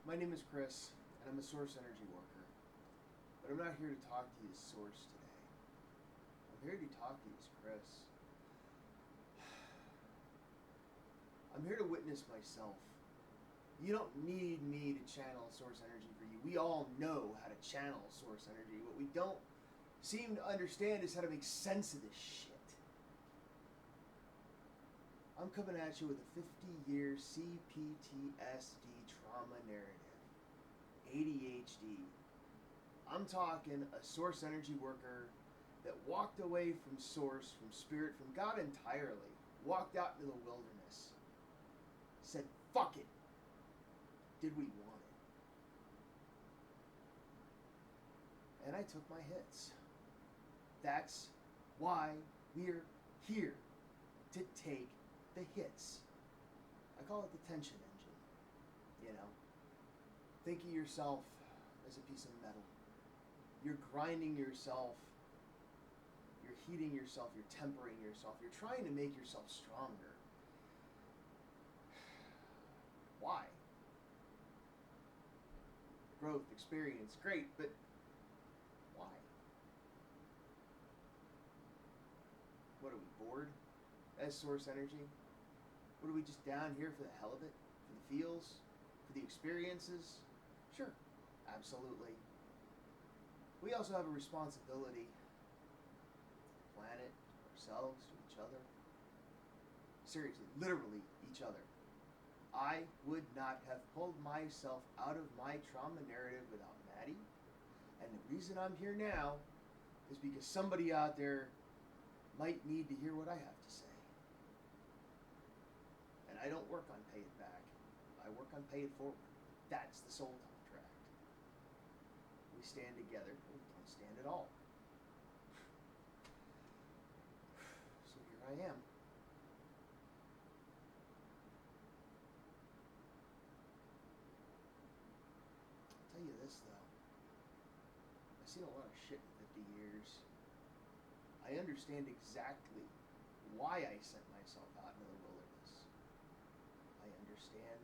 My name is Chris, and I'm a Source Energy worker. But I'm not here to talk to you as Source today. I'm here to talk to you as Chris. I'm here to witness myself. You don't need me to channel Source Energy for you. We all know how to channel Source Energy. What we don't seem to understand is how to make sense of this shit. I'm coming at you with a 50-year CPTSD trauma narrative. ADHD. I'm talking a Source Energy worker that walked away from Source, from Spirit, from God entirely, walked out into the wilderness, said, fuck it. Did we want it? And I took my hits. That's why we're here, to take the hits. I call it the tension engine, you know. Think of yourself as a piece of metal. You're grinding yourself, you're heating yourself, you're tempering yourself, you're trying to make yourself stronger. Why? Growth, experience, great, but why? What are we, bored as Source Energy? What are we, just down here for the hell of it? For the feels? For the experiences? Sure, absolutely. We also have a responsibility to the planet, to ourselves, to each other. Seriously, literally each other. I would not have pulled myself out of my trauma narrative without Maddie. And the reason I'm here now is because somebody out there might need to hear what I have to say. And I don't work on pay it back. I work on pay it forward. That's the soul contract. We stand together, or we don't stand at all. So here I am. I'll tell you this though. I've seen a lot of shit in 50 years. I understand exactly why I sent myself out into the wilderness. I understand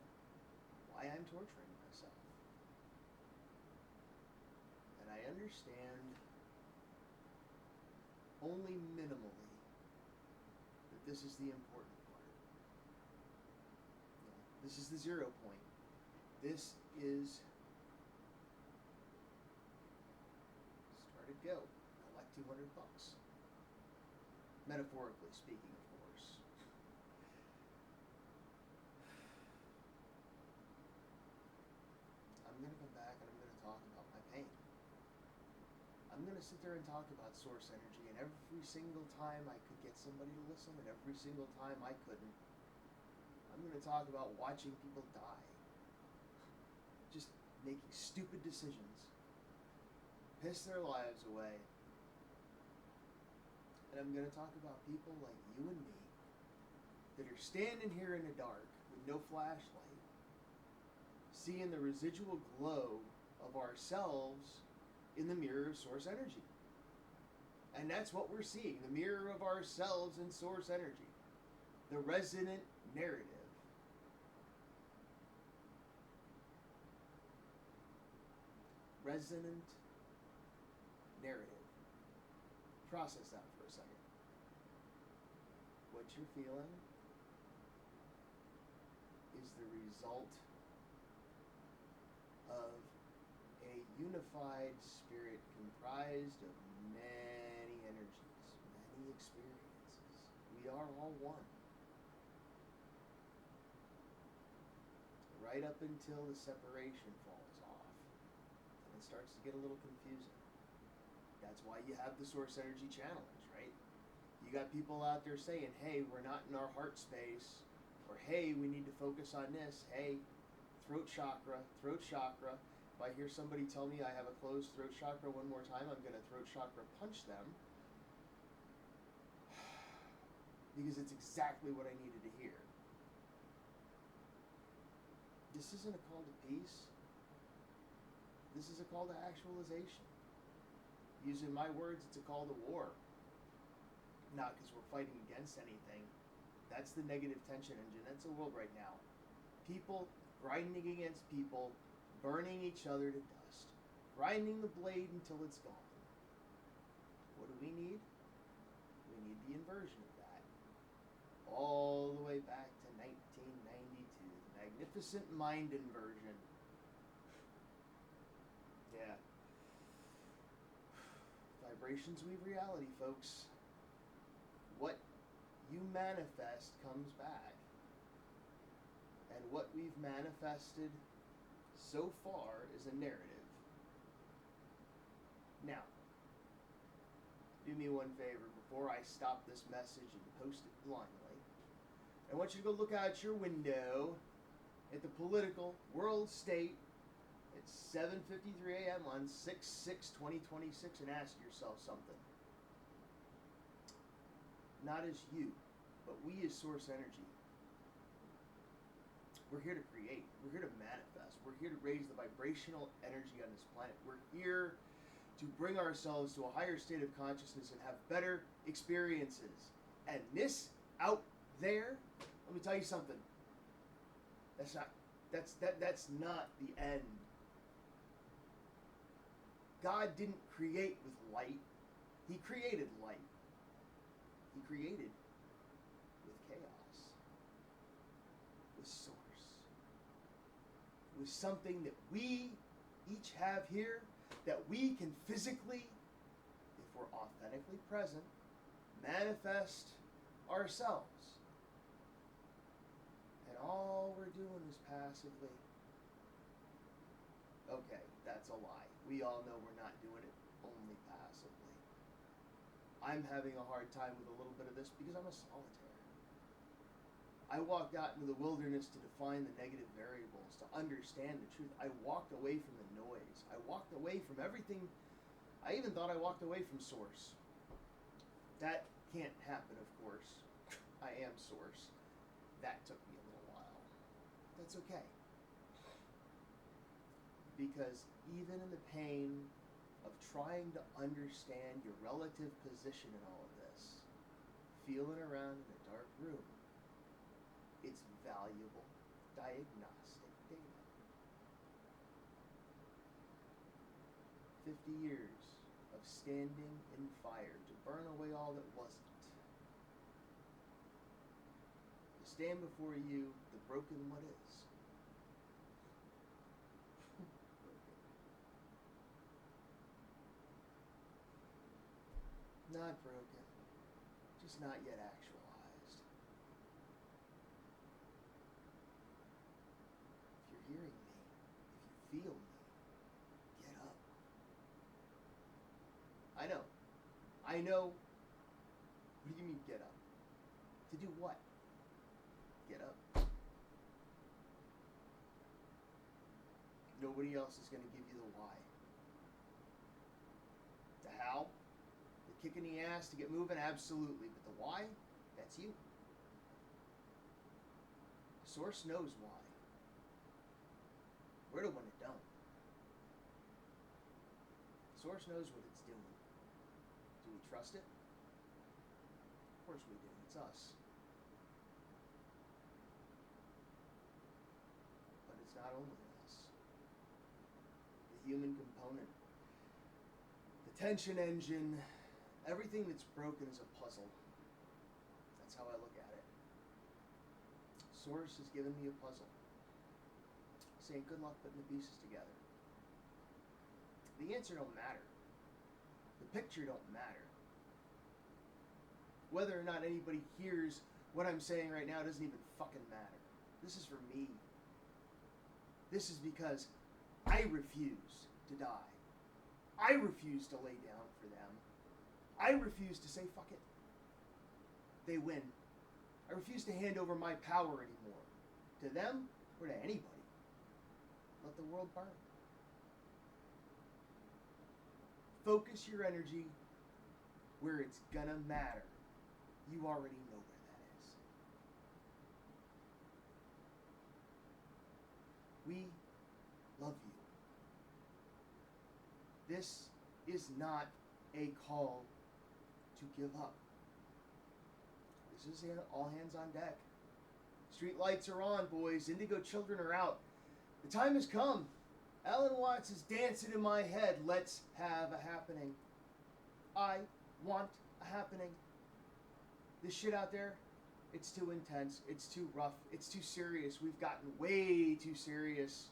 why I'm torturing myself. And I understand only minimally that this is the important part. You know, this is the 0 point. This is started go. Collect $200. Metaphorically speaking, of course. I'm going to come back and I'm going to talk about my pain. I'm going to sit there and talk about Source Energy, and every single time I could get somebody to listen, and every single time I couldn't, I'm going to talk about watching people die. Just making stupid decisions. Piss their lives away. And I'm going to talk about people like you and me that are standing here in the dark with no flashlight, seeing the residual glow of ourselves in the mirror of Source Energy. And that's what we're seeing, the mirror of ourselves in Source Energy. The resonant narrative. Resonant narrative. Process that for a second. What you're feeling is the result of a unified spirit comprised of many energies, many experiences. We are all one. Right up until the separation falls off. And it starts to get a little confusing. That's why you have the Source Energy Challenge, right? You got people out there saying, hey, we're not in our heart space, or hey, we need to focus on this, hey, throat chakra. If I hear somebody tell me I have a closed throat chakra one more time, I'm going to throat chakra punch them. Because it's exactly what I needed to hear. This isn't a call to peace. This is a call to actualization. Using my words, it's a call to war. Not because we're fighting against anything. That's the negative tension engine. That's the world right now. People grinding against people, burning each other to dust, grinding the blade until it's gone. What do we need? We need the inversion of that. All the way back to 1992, the magnificent mind inversion. Yeah. Vibrations weave reality, folks. What you manifest comes back. And what we've manifested so far is a narrative. Now, do me one favor before I stop this message and post it blindly. I want you to go look out your window at the political world state at 7:53 a.m. on 6/6/2026 and ask yourself something. Not as you, but we as source energy. We're here to create. We're here to manifest. We're here to raise the vibrational energy on this planet. We're here to bring ourselves to a higher state of consciousness and have better experiences. And this out there, let me tell you something. That's not the end. God didn't create with light. He created light. He created with chaos. With source. With something that we each have here that we can physically, if we're authentically present, manifest ourselves. And all we're doing is passively. Okay, that's a lie. We all know we're not doing it only passively. I'm having a hard time with a little bit of this because I'm a solitaire. I walked out into the wilderness to define the negative variables, to understand the truth. I walked away from the noise. I walked away from everything. I even thought I walked away from source. That can't happen, of course. I am source. That took me a little while. That's okay. Because even in the pain of trying to understand your relative position in all of this, feeling around in a dark room, it's valuable diagnostic data. 50 years of standing in fire to burn away all that wasn't. To stand before you, the broken what is. Not broken, just not yet actualized. If you're hearing me, if you feel me, get up. I know. What do you mean get up? To do what? Get up. Nobody else is going to give you the why. The how? Kick in the ass to get moving? Absolutely. But the why? That's you. Source knows why. We're the one that don't. Source knows what it's doing. Do we trust it? Of course we do. It's us. But it's not only us. The human component. The tension engine. Everything that's broken is a puzzle. That's how I look at it. Source has given me a puzzle. Saying good luck putting the pieces together. The answer don't matter. The picture don't matter. Whether or not anybody hears what I'm saying right now doesn't even fucking matter. This is for me. This is because I refuse to die. I refuse to lay down for them. I refuse to say, fuck it. They win. I refuse to hand over my power anymore. To them or to anybody. Let the world burn. Focus your energy where it's gonna matter. You already know where that is. We love you. This is not a call to give up. This is all hands on deck. Street lights are on, boys. Indigo children are out. The time has come. Alan Watts is dancing in my head. Let's have a happening. I want a happening. This shit out there, it's too intense. It's too rough. It's too serious. We've gotten way too serious.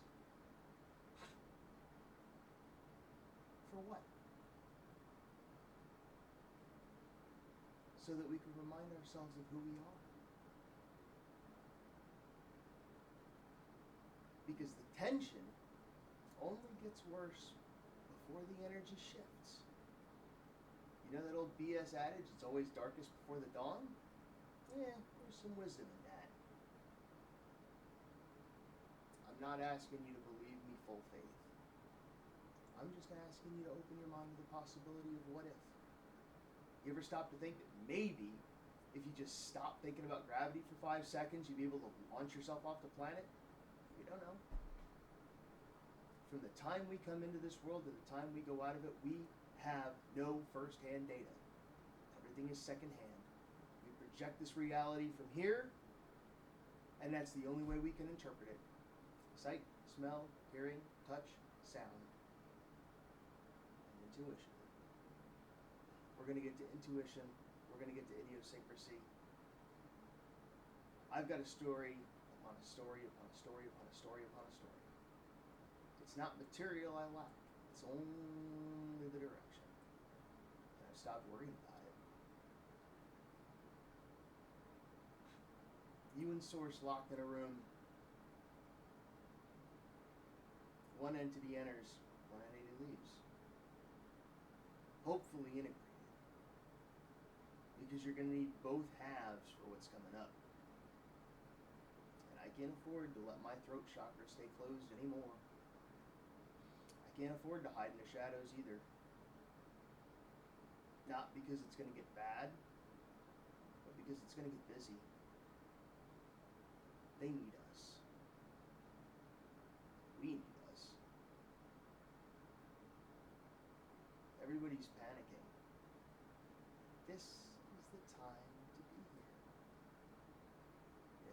For what? So that we can remind ourselves of who we are. Because the tension only gets worse before the energy shifts. You know that old BS adage, it's always darkest before the dawn? Yeah, there's some wisdom in that. I'm not asking you to believe me full faith. I'm just asking you to open your mind to the possibility of what if. You ever stop to think that maybe if you just stop thinking about gravity for 5 seconds, you'd be able to launch yourself off the planet? You don't know. From the time we come into this world to the time we go out of it, we have no first-hand data. Everything is second-hand. We project this reality from here, and that's the only way we can interpret it. Sight, smell, hearing, touch, sound, and intuition. We're going to get to intuition. We're going to get to idiosyncrasy. I've got a story upon a story upon a story upon a story upon a story. It's not material I lack. It's only the direction. And I've stopped worrying about it. You and Source locked in a room. One entity enters, one entity leaves. Hopefully integrated. Because you're going to need both halves for what's coming up. And I can't afford to let my throat chakra stay closed anymore. I can't afford to hide in the shadows either. Not because it's going to get bad, but because it's going to get busy. They need us. We need us. Everybody's panicking. This is the time to be here.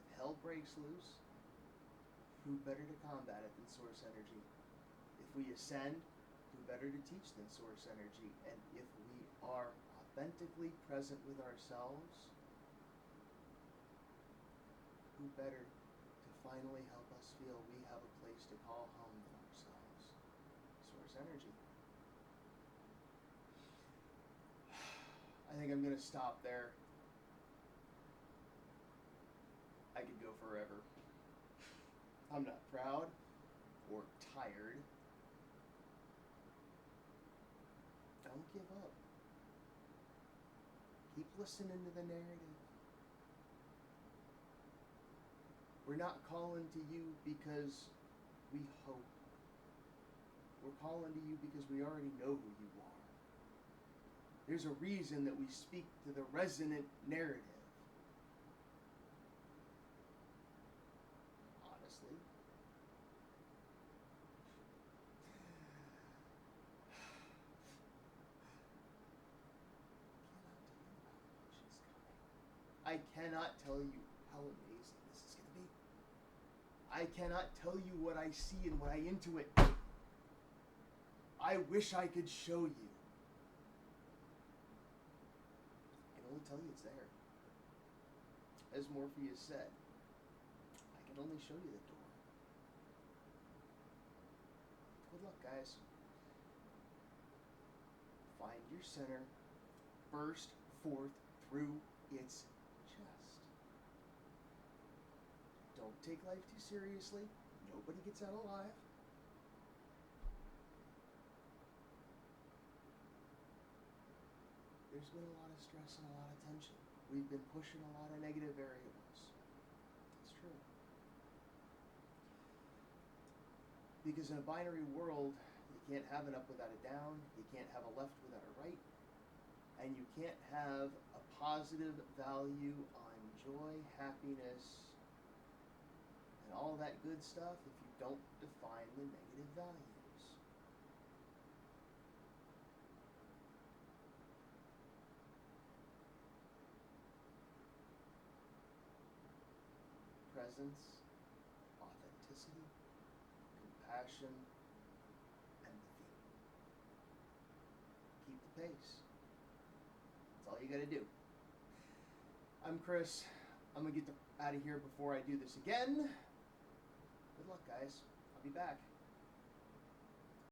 If hell breaks loose, who better to combat it than Source Energy? If we ascend, who better to teach than Source Energy? And if we are authentically present with ourselves, who better to finally help us feel we have a place to call home than ourselves? Source Energy. I think I'm going to stop there. I could go forever. I'm not proud or tired. Don't give up. Keep listening to the narrative. We're not calling to you because we hope. We're calling to you because we already know who you are. There's a reason that we speak to the resonant narrative. Honestly. I cannot tell you how amazing this is going to be. I cannot tell you what I see and what I intuit. I wish I could show you. I can only tell you it's there. As Morpheus said, I can only show you the door. Good luck, guys. Find your center, burst forth through its chest. Don't take life too seriously. Nobody gets out alive. There's been a lot of stress and a lot of tension. We've been pushing a lot of negative variables. It's true. Because in a binary world, you can't have an up without a down, you can't have a left without a right, and you can't have a positive value on joy, happiness, and all that good stuff if you don't define the negative values. Presence, authenticity, compassion, pace. That's all you gotta do. I'm Chris. I'm gonna get out of here before I do this again. Good luck, guys. I'll be back.